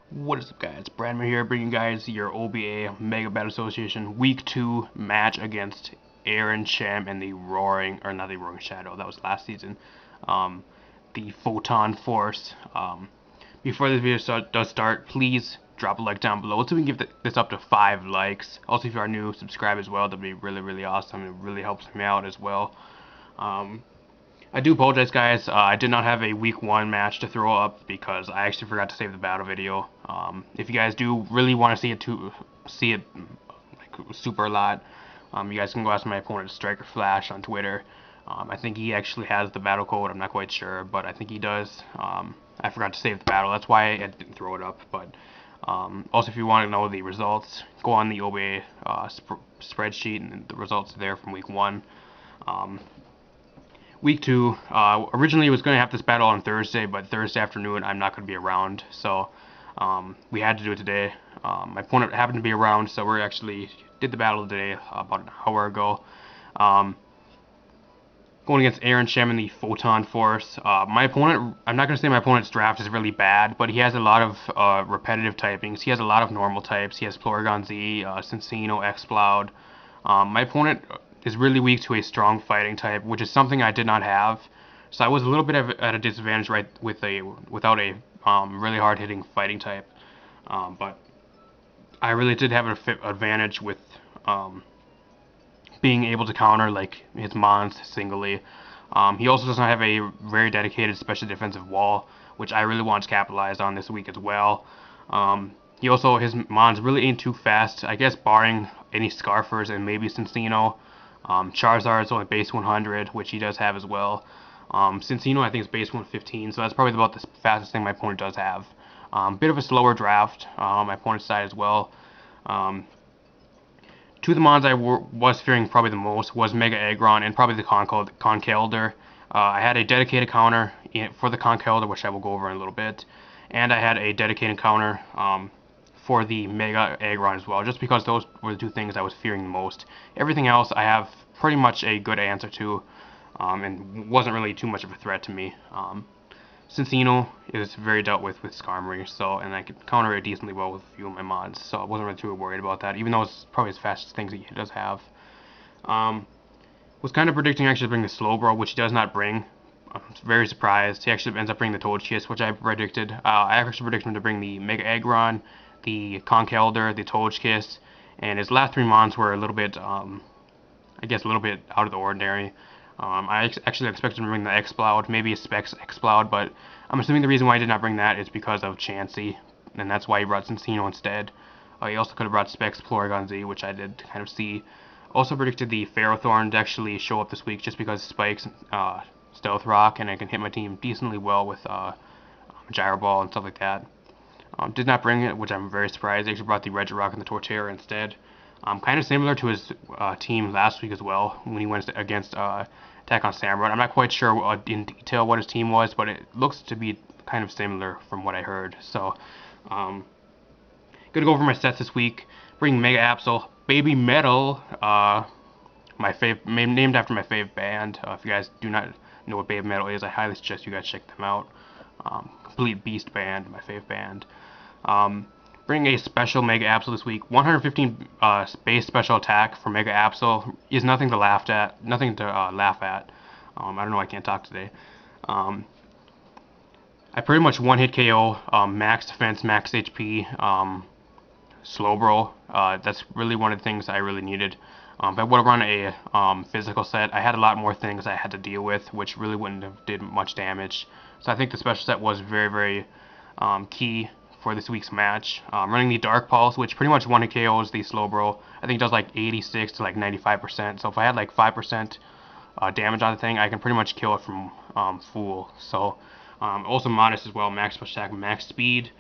What is up, guys? Bradmer here, bringing you guys your OBA Mega Battle Association Week 2 match against Aaron Sham and the not the Roaring Shadow, that was last season, the Photon Force. Before this video does start, please drop a like down below so we can give this up to 5 likes. Also, if you are new, subscribe as well. That'd be really awesome. It really helps me out as well. I do apologize, guys. I did not have a week 1 match to throw up because I actually forgot to save the battle video. If you guys do really want to see it like super a lot, you guys can go ask my opponent Striker Flash on Twitter. I think he actually has the battle code. I'm not quite sure, but I think he does. I forgot to save the battle. That's why I didn't throw it up. But also, if you want to know the results, go on the OBA spreadsheet, and the results are there from week 1. Week 2, originally was going to have this battle on Thursday, but Thursday afternoon I'm not going to be around, so we had to do it today. My opponent happened to be around, so we actually did the battle today about an hour ago. Going against Aaron Sham in the Photon Force. My opponent, I'm not going to say my opponent's draft is really bad, but he has a lot of repetitive typings. He has a lot of normal types. He has Porygon Z, Cincino, Exploud. My opponent is really weak to a strong fighting type, which is something I did not have. So I was a little bit at a disadvantage without a really hard hitting fighting type. But I really did have an advantage with being able to counter like his mons singly. He also does not have a very dedicated special defensive wall, which I really want to capitalize on this week as well. His mons really ain't too fast, I guess, barring any Scarfers and maybe Cincino. Charizard's only base 100, which he does have as well. Cincino, I think, is base 115, so that's probably about the fastest thing my opponent does have. Bit of a slower draft on my opponent's side as well. Two of the mons I was fearing probably the most was Mega Aggron and probably the Conkeldurr. I had a dedicated counter for the Conkeldurr, which I will go over in a little bit, and I had a dedicated counter for the Mega Aggron as well, just because those were the two things I was fearing the most. Everything else I have pretty much a good answer to, and wasn't really too much of a threat to me. Cincino is very dealt with Skarmory, and I could counter it decently well with a few of my mods, so I wasn't really too worried about that, even though it's probably his fastest things he does have. Was kind of predicting actually to bring the Slowbro, which he does not bring. I'm very surprised. He actually ends up bringing the Togekiss, which I predicted. I actually predicted him to bring the Mega Aggron, the Conkeldurr, the Togekiss, and his last 3 mons were a little bit, I guess, a little bit out of the ordinary. I actually expected him to bring the Exploud, maybe a Specs Exploud, but I'm assuming the reason why he did not bring that is because of Chansey, and that's why he brought Cincino instead. He also could have brought Specs Porygon Z, which I did kind of see. Also predicted the Ferrothorn to actually show up this week just because Spikes Stealth Rock, and I can hit my team decently well with Gyro Ball and stuff like that. Did not bring it, which I'm very surprised. He actually brought the Regirock and the Torterra instead. Kind of similar to his team last week as well, when he went against Attack on Samurott. I'm not quite sure in detail what his team was, but it looks to be kind of similar from what I heard. So, gonna go over my sets this week. Bring Mega Absol, Baby Metal, named after my fave band. If you guys do not know what Baby Metal is, I highly suggest you guys check them out. Complete beast band, my fave band. Bring a special Mega Absol this week. 115 base special attack for Mega Absol is nothing to laugh at. I don't know, I can't talk today. I pretty much one-hit KO, max defense, max HP, Slowbro. That's really one of the things I really needed. If I would have run a physical set, I had a lot more things I had to deal with, which really wouldn't have did much damage. So I think the special set was very key for this week's match. Running the Dark Pulse, which pretty much one-hit KOs the Slowbro. I think it does like 86 to like 95%. So if I had like 5% damage on the thing, I can pretty much kill it from full. So also modest as well, max special attack, max speed.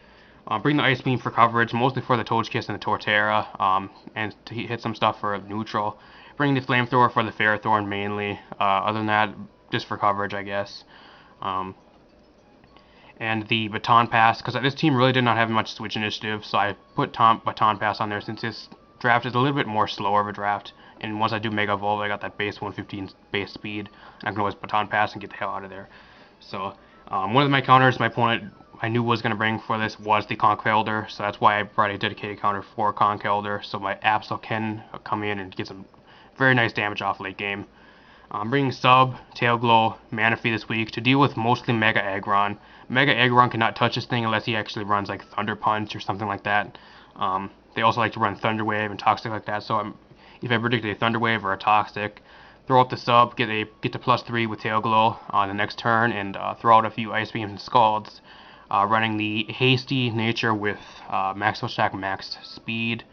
Bring the Ice Beam for coverage, mostly for the Togekiss and the Torterra, and to hit some stuff for neutral. Bring the Flamethrower for the Ferrothorn mainly. Other than that, just for coverage, I guess. And the Baton Pass, because this team really did not have much switch initiative, so I put Baton Pass on there since this draft is a little bit more slower of a draft. And once I do Mega Evolve, I got that base 115 base speed, and I can always Baton Pass and get the hell out of there. So one of my counters, my opponent I knew was going to bring for this was the Conch Elder, so that's why I brought a dedicated counter for Conch Elder, so my Absol can come in and get some very nice damage off late game. I'm bringing Sub, Tail Glow, Manaphy this week to deal with mostly Mega Aggron. Mega Aggron cannot touch this thing unless he actually runs like Thunder Punch or something like that. They also like to run Thunder Wave and Toxic like that, so if I predict a Thunder Wave or a Toxic, throw up the Sub, get to +3 with Tail Glow on the next turn, and throw out a few Ice Beams and Scalds. Running the Hasty nature with Max Attack, Max Speed.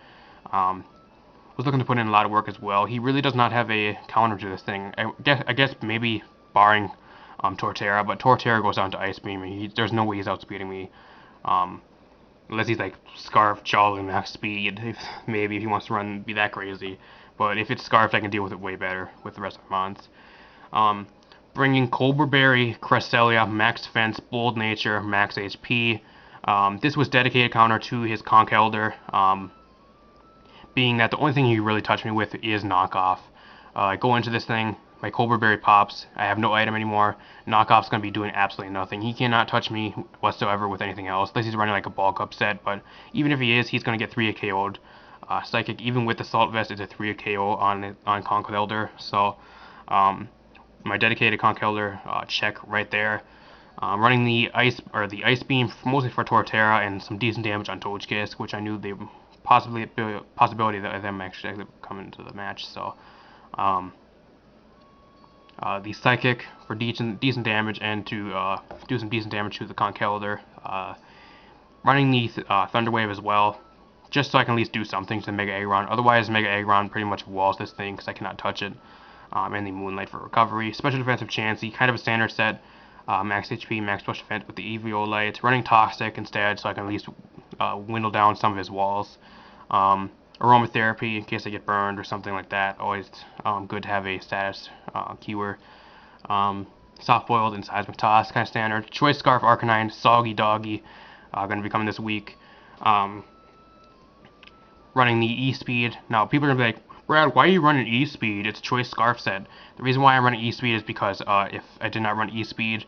Was looking to put in a lot of work as well. He really does not have a counter to this thing. I guess maybe barring Torterra, but Torterra goes down to Ice Beam, and there's no way he's outspeeding me. Unless he's like Scarf, Jolly, Max Speed, maybe if he wants to be that crazy. But if it's Scarf, I can deal with it way better with the rest of my mons. Bringing Cobra Berry, Cresselia, Max Fence, Bold Nature, Max HP. This was dedicated counter to his Conch Elder, being that the only thing he really touched me with is Knockoff. I go into this thing, my Cobra Berry pops, I have no item anymore, Knockoff's going to be doing absolutely nothing. He cannot touch me whatsoever with anything else, unless he's running like a bulk upset, but even if he is, he's going to get 3 KO'd. Psychic, even with the Salt Vest, is a 3 KO on Conch Elder, so my dedicated Conch Elder check right there. Running the Ice Beam mostly for Torterra and some decent damage on Togekiss, which I knew the possibility that them actually come into the match. So the Psychic for decent damage and to do some decent damage to the Conch Elder. Running the Thunder Wave as well, just so I can at least do something to Mega Aggron. Otherwise, Mega Aggron pretty much walls this thing because I cannot touch it. And the Moonlight for recovery. Special Defensive Chansey, kind of a standard set. Max HP, Max Special Defense with the Eviolite. Running Toxic instead, so I can at least dwindle down some of his walls. Aromatherapy in case I get burned or something like that. Always good to have a status keyword. Soft Boiled and Seismic Toss, kind of standard. Choice Scarf, Arcanine, Soggy Doggy, going to be coming this week. Running the E-Speed. Now, people are going to be like, Brad, why are you running E-Speed? It's Choice Scarf set. The reason why I'm running E-Speed is because if I did not run E-Speed,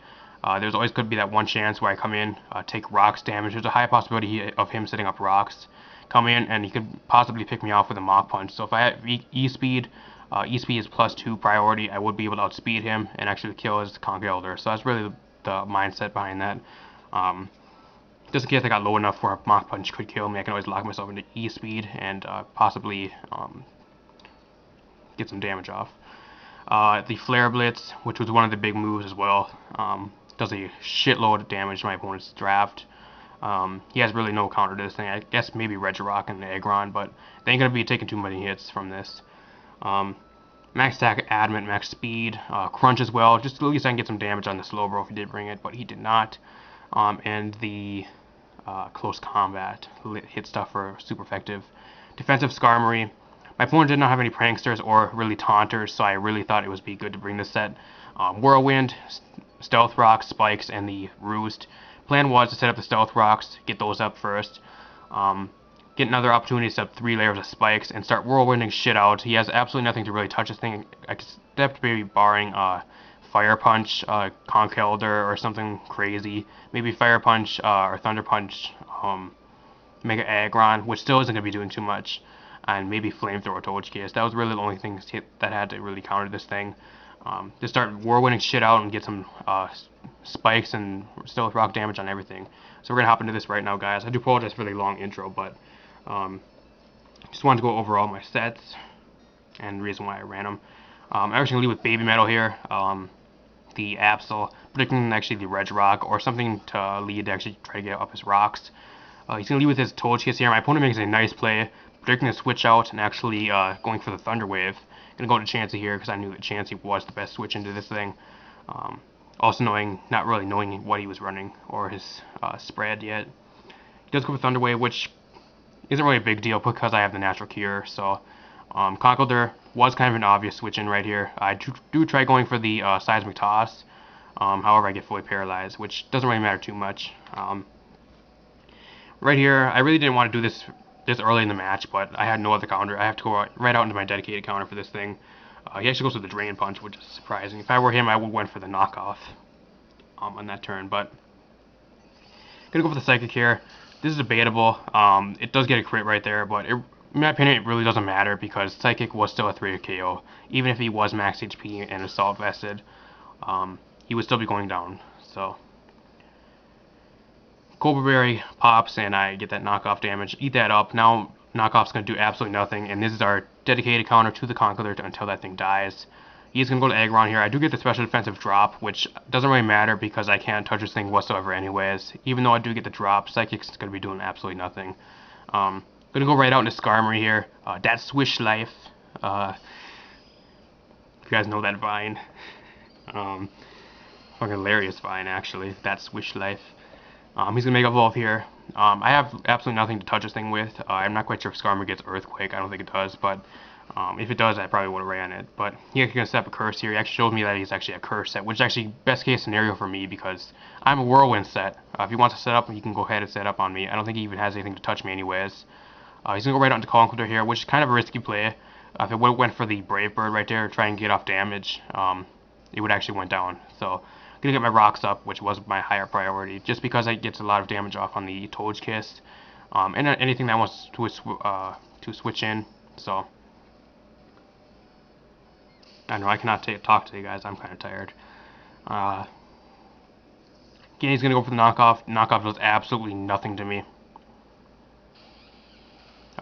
there's always could be that one chance where I come in, take rocks damage. There's a high possibility of him setting up rocks. Come in, and he could possibly pick me off with a Mach Punch. So if I have E-Speed, E-Speed is +2 priority, I would be able to outspeed him and actually kill his Conch Elder. So that's really the mindset behind that. Just in case I got low enough where a Mach Punch could kill me, I can always lock myself into E-Speed and possibly get some damage off. The Flare Blitz, which was one of the big moves as well, does a shitload of damage to my opponent's draft. He has really no counter to this thing. I guess maybe Regirock and Aggron, but they ain't going to be taking too many hits from this. Max Attack, Adamant, Max Speed, Crunch as well, just at least I can get some damage on the Slowbro if he did bring it, but he did not. And the Close Combat, hit stuff are super effective. Defensive Skarmory. My opponent did not have any Pranksters or really Taunters, so I really thought it would be good to bring this set. Whirlwind, Stealth Rocks, Spikes, and the Roost. Plan was to set up the Stealth Rocks, get those up first, get another opportunity to set up 3 layers of Spikes, and start whirlwinding shit out. He has absolutely nothing to really touch this thing, except maybe barring Fire Punch, Conch Elder, or something crazy. Maybe Fire Punch or Thunder Punch, Mega Aggron, which still isn't going to be doing too much. And maybe Flamethrower Togekiss. That was really the only thing that had to really counter this thing. Just start whirlwinding shit out and get some spikes and Stealth Rock damage on everything. So we're going to hop into this right now, guys. I do apologize for the long intro, but just wanted to go over all my sets and the reason why I ran them. I'm actually going to lead with Baby Metal here. The Absol, predicting actually the Regirock or something to lead to actually try to get up his rocks. He's going to lead with his Togekiss here. My opponent makes a nice play, predicting a switch out and actually going for the Thunder Wave. Going to go to Chansey here because I knew that Chansey was the best switch into this thing. Also not really knowing what he was running or his spread yet. He does go for Thunder Wave, which isn't really a big deal because I have the Natural Cure. So Conch Elder was kind of an obvious switch in right here. I do try going for the Seismic Toss. However, I get fully paralyzed, which doesn't really matter too much. Right here, I really didn't want to do this early in the match, but I had no other counter. I have to go right out into my dedicated counter for this thing. He actually goes with the Drain Punch, which is surprising. If I were him, I would went for the knockoff on that turn, but Gonna go for the Psychic here. This is debatable. It does get a crit right there, but in my opinion, it really doesn't matter because Psychic was still a 3 KO. Even if he was max HP and Assault vested, he would still be going down. So, Cobra Berry pops, and I get that knockoff damage. Eat that up. Now, knockoff's going to do absolutely nothing, and this is our dedicated counter to the Conkeldurr until that thing dies. He's going to go to Aggron here. I do get the special defensive drop, which doesn't really matter because I can't touch this thing whatsoever anyways. Even though I do get the drop, Psychic's going to be doing absolutely nothing. Going to go right out into Skarmory here. That Swish Life. If you guys know that vine. Fucking hilarious vine, actually. That Swish Life. He's going to Mega Evolve here. I have absolutely nothing to touch this thing with. I'm not quite sure if Skarmory gets Earthquake. I don't think it does, but if it does, I probably would have ran it. But he's actually going to set up a Curse here. He actually showed me that he's actually a Curse set, which is actually best case scenario for me because I'm a Whirlwind set. If he wants to set up, he can go ahead and set up on me. I don't think he even has anything to touch me anyways. He's going to go right out into Conkeldurr here, which is kind of a risky play. If it went for the Brave Bird right there, try and get off damage, it would actually went down. So, gonna get my rocks up, which was my higher priority, just because it gets a lot of damage off on the Togekiss, and anything that wants to switch in. So, I know I cannot talk to you guys. I'm kind of tired. Again, he's gonna go for the knockoff. Knockoff does absolutely nothing to me.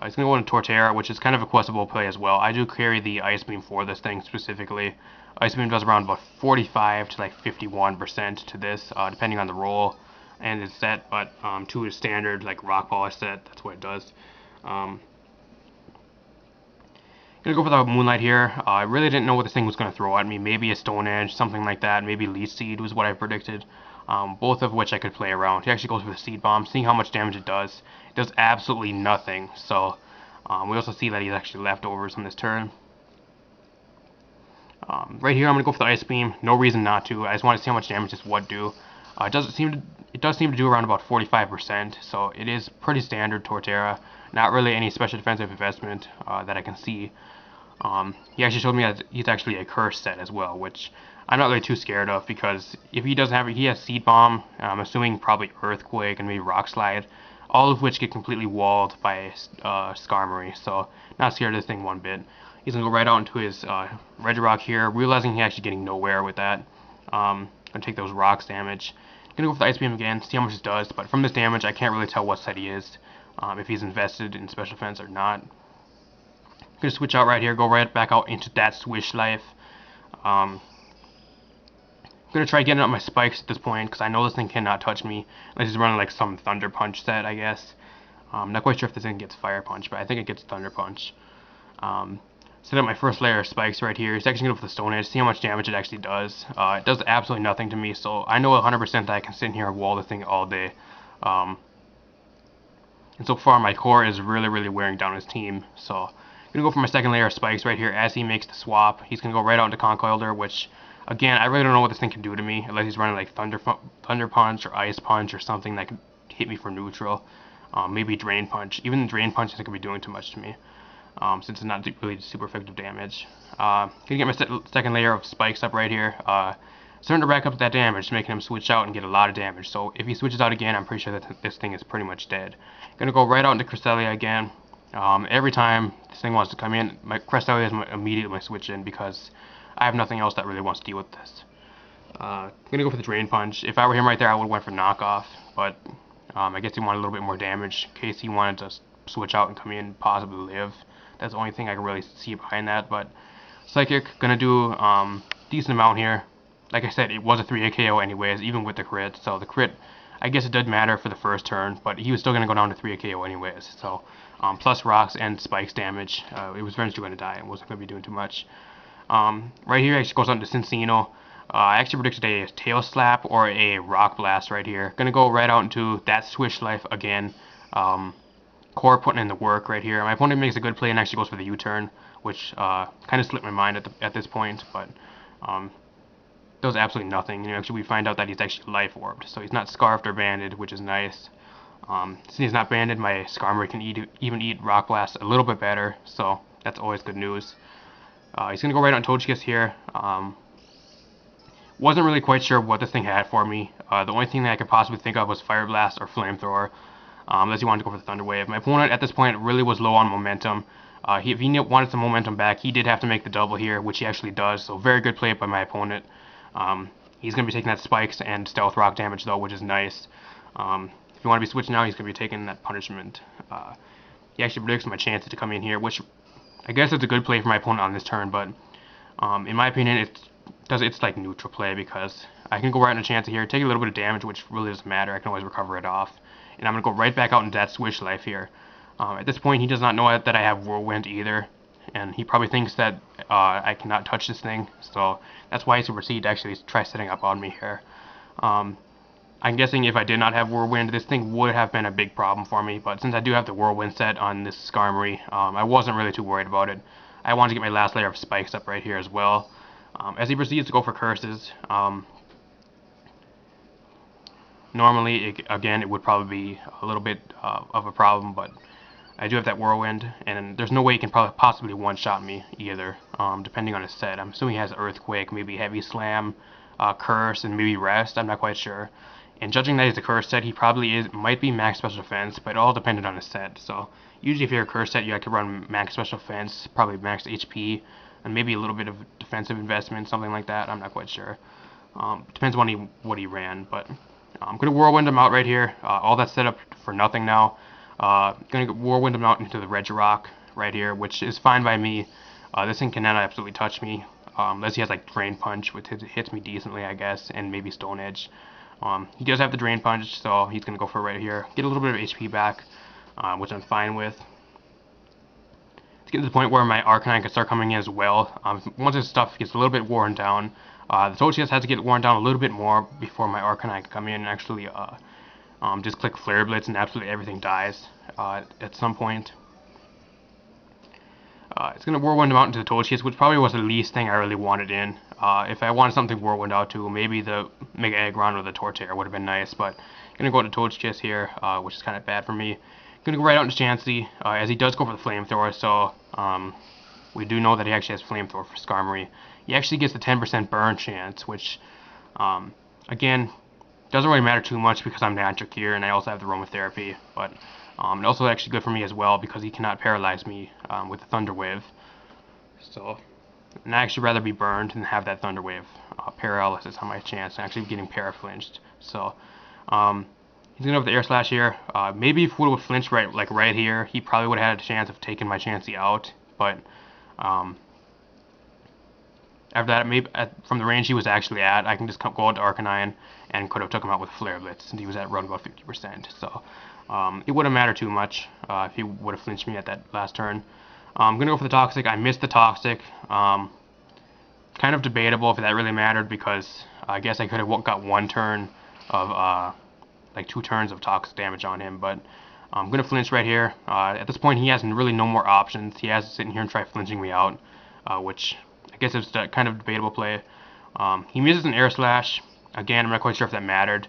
He's going to go into Torterra, which is kind of a questable play as well. I do carry the Ice Beam for this thing specifically. Ice Beam does around about 45 to like 51% to this, depending on the roll and its set, but to a standard like Rock Polish set, that's what it does. Gonna go for the Moonlight here. I really didn't know what this thing was going to throw at me. Maybe a Stone Edge, something like that. Maybe Leech Seed was what I predicted. Both of which I could play around. He actually goes for the Seed Bomb, seeing how much damage it does. It does absolutely nothing. So we also see that he's actually leftovers on this turn. Right here, I'm gonna go for the Ice Beam. No reason not to. I just want to see how much damage this would do. It does seem to do around about 45%. So it is pretty standard Torterra. Not really any special defensive investment that I can see. He actually showed me that he's actually a Curse set as well, which I'm not really too scared of because if he doesn't have it, he has Seed Bomb. I'm assuming probably Earthquake and maybe Rock Slide, all of which get completely walled by Skarmory. So not scared of this thing one bit. He's gonna go right out into his Regirock here, realizing he's actually getting nowhere with that. Gonna take those rocks damage. Gonna go for the Ice Beam again, see how much it does. But from this damage, I can't really tell what set he is, if he's invested in special defense or not. Gonna switch out right here, go right back out into that Swish Life. Gonna try getting up my spikes at this point because I know this thing cannot touch me unless he's running like some Thunder Punch set, I guess. Not quite sure if this thing gets Fire Punch, but I think it gets Thunder Punch. Set up my first layer of spikes right here. He's actually gonna go for the Stone Edge, see how much damage it actually does. It does absolutely nothing to me, so I know 100% that I can sit in here and wall the thing all day. And so far, my core is really wearing down his team. So I'm gonna go for my second layer of spikes right here as he makes the swap. He's gonna go right out into Conkeldurr, which again, I really don't know what this thing can do to me unless he's running like Thunder Punch or Ice Punch or something that could hit me for neutral. Maybe Drain Punch. Even the Drain Punch isn't going to be doing too much to me since it's not really super effective damage. Gonna get my second layer of spikes up right here. Starting to rack up that damage, making him switch out and get a lot of damage. So if he switches out again, I'm pretty sure that this thing is pretty much dead. Gonna go right out into Cresselia again. Every time this thing wants to come in, my Cresselia is immediately my switch in because I have nothing else that really wants to deal with this. I'm gonna go for the Drain Punch. If I were him right there, I would have went for knockoff, but I guess he wanted a little bit more damage in case he wanted to switch out and come in and possibly live. That's the only thing I can really see behind that. But Psychic gonna do decent amount here. Like I said, it was a 3 KO anyways, even with the crit. So the crit, I guess it did matter for the first turn, but he was still gonna go down to 3 KO anyways. So plus rocks and spikes damage, it was eventually gonna die. It wasn't gonna be doing too much. Right here actually goes on to Cincino. I actually predicted a Tail Slap or a Rock Blast right here. Gonna go right out into that Swish Life again. Core putting in the work right here. My opponent makes a good play and actually goes for the U-turn, which kind of slipped my mind at this point, but does absolutely nothing. Actually we find out that he's actually Life Orbed, so he's not Scarfed or Banded, which is nice. Since he's not banded, my Skarmory can even eat Rock Blast a little bit better, so that's always good news. He's going to go right on Togekiss here. Wasn't really quite sure what this thing had for me. The only thing that I could possibly think of was Fire Blast or Flamethrower, unless he wanted to go for the Thunder Wave. My opponent at this point really was low on momentum. If he wanted some momentum back, he did have to make the double here, which he actually does, so very good play by my opponent. He's going to be taking that Spikes and Stealth Rock damage, though, which is nice. If you want to be switching out, he's going to be taking that Punishment. He actually predicts my chances to come in here, which I guess it's a good play for my opponent on this turn, but in my opinion, it's like neutral play, because I can go right on a chance here, take a little bit of damage, which really doesn't matter. I can always recover it off. And I'm going to go right back out into that Switch Life here. At this point, he does not know that I have Whirlwind either, and he probably thinks that I cannot touch this thing, so that's why he should proceed to actually try setting up on me here. I'm guessing if I did not have Whirlwind, this thing would have been a big problem for me, but since I do have the Whirlwind set on this Skarmory, I wasn't really too worried about it. I wanted to get my last layer of Spikes up right here as well. As he proceeds to go for Curses, normally, again, it would probably be a little bit of a problem, but I do have that Whirlwind, and there's no way he can possibly one-shot me either, depending on his set. I'm assuming he has Earthquake, maybe Heavy Slam, Curse, and maybe Rest. I'm not quite sure. And judging that he's a Curse set, he probably might be max Special Defense, but it all depended on his set. So usually if you're a Curse set, you have to run max Special Defense, probably max HP, and maybe a little bit of defensive investment, something like that. I'm not quite sure. Depends on what he ran, but I'm going to Whirlwind him out right here. All that's set up for nothing now. Going to Whirlwind him out into the Regirock right here, which is fine by me. This thing cannot absolutely touch me, unless he has like Drain Punch, which hits me decently, I guess, and maybe Stone Edge. He does have the Drain Punch, so he's going to go for it right here. Get a little bit of HP back, which I'm fine with. It's getting to the point where my Arcanine can start coming in as well. Once his stuff gets a little bit worn down, the Togekiss has to get worn down a little bit more before my Arcanine can come in and actually just click Flare Blitz and absolutely everything dies at some point. It's going to Whirlwind him out into the Togekiss, which probably was the least thing I really wanted in. If I wanted something Whirlwind out to, maybe the Mega Aggron or the Torterra would have been nice, but I'm going to go into Togekiss here, which is kind of bad for me. Going to go right out into Chansey, as he does go for the Flamethrower, so we do know that he actually has Flamethrower for Skarmory. He actually gets the 10% burn chance, which, again, doesn't really matter too much because I'm Natural Cure and I also have the Aromatherapy, but it's also actually good for me as well because he cannot paralyze me with the Thunder Wave. So, and I actually rather be burned than have that Thunder Wave paralysis on my chance and actually getting paraflinched. So, he's gonna go with the Air Slash here. Maybe if he would have flinched right here, he probably would have had a chance of taking my Chansey out, but after that, maybe from the range he was actually at, I can just go into Arcanine and could have took him out with Flare Blitz, and he was at around about 50%. So it wouldn't matter too much if he would have flinched me at that last turn. I'm gonna go for the Toxic. I missed the Toxic. Kind of debatable if that really mattered because I guess I could have got one turn of like 2 turns of Toxic damage on him, but I'm gonna flinch right here. At this point, he has really no more options. He has to sit in here and try flinching me out, which I guess it's a kind of debatable play. He misses an Air Slash. Again, I'm not quite sure if that mattered.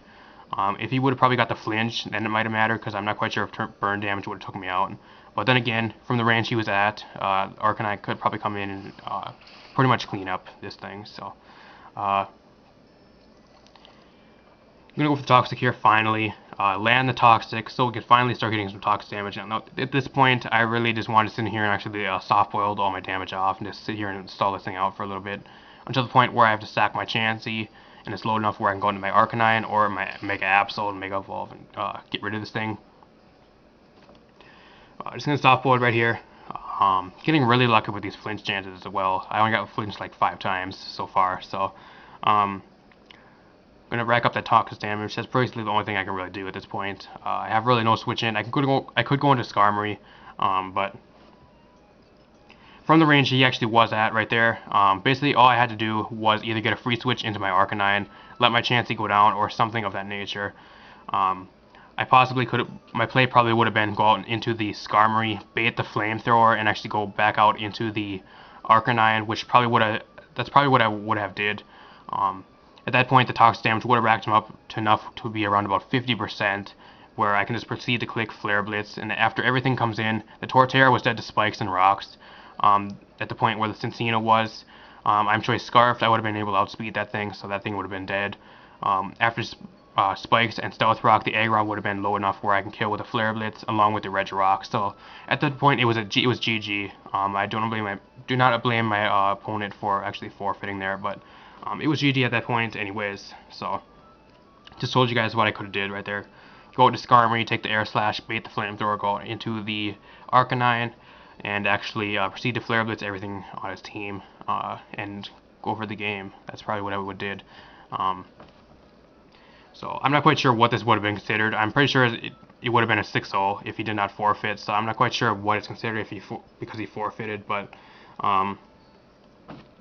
If he would have probably got the flinch, then it might have mattered, because I'm not quite sure if burn damage would have took me out. But then again, from the range he was at, Arcanine could probably come in and pretty much clean up this thing. So, I'm going to go for the Toxic here, finally. Land the Toxic, so we can finally start getting some Toxic damage. Now, at this point, I really just wanted to sit in here and actually soft-boiled all my damage off and just sit here and install this thing out for a little bit. Until the point where I have to sack my Chansey, and it's low enough where I can go into my Arcanine or my Mega Absol and Mega Evolve and get rid of this thing. Just going to soft-boiled right here. Getting really lucky with these flinch chances as well. I only got flinched like 5 times so far, so I'm going to rack up that Toxic damage. That's basically the only thing I can really do at this point. I have really no switch in. I could go into Skarmory, but from the range he actually was at right there, basically all I had to do was either get a free switch into my Arcanine, let my Chansey go down, or something of that nature. I possibly could have, my play probably would have been go out into the Skarmory, bait the Flamethrower, and actually go back out into the Arcanine, which probably would have, that's probably what I would have did. At that point, the Toxic damage would have racked him up to enough to be around about 50%, where I can just proceed to click Flare Blitz, and after everything comes in, the Torterra was dead to Spikes and Rocks. At the point where the Cinccino was, I'm choice Scarfed. I would have been able to outspeed that thing, so that thing would have been dead. After Spikes and Stealth Rock, the Aggron would have been low enough where I can kill with a Flare Blitz along with the Reg Rock. So at that point, it was GG. I do not blame my opponent for actually forfeiting there, but it was GG at that point, anyways. So just told you guys what I could have did right there. Go to Skarmory, take the Air Slash, bait the Flamethrower, go into the Arcanine, and actually proceed to Flare Blitz everything on his team and go for the game. That's probably what I would did. So I'm not quite sure what this would have been considered. I'm pretty sure it would have been a 6-0 if he did not forfeit. So I'm not quite sure what it's considered if because he forfeited. But a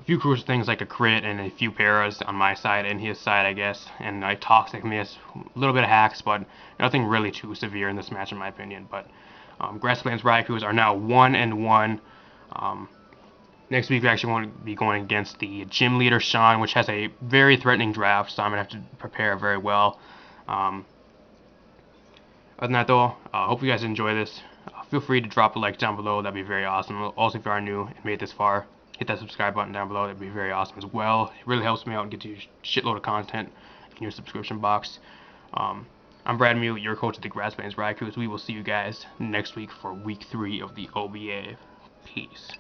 few crucial things like a crit and a few paras on my side and his side, I guess, and a toxic miss, a little bit of hacks, but nothing really too severe in this match in my opinion. But Grasslands Raikous are now 1-1. Next week we actually want to be going against the gym leader Sean, which has a very threatening draft, so I'm gonna have to prepare very well. Other than that though, hope you guys enjoy this. Feel free to drop a like down below, that'd be very awesome. Also, if you are new and made it this far, hit that subscribe button down below, that'd be very awesome as well. It really helps me out and gets you a shitload of content in your subscription box. I'm Brad Mute, your coach of the Grasslands Raikous. We will see you guys next week for week 3 of the OBA. Peace.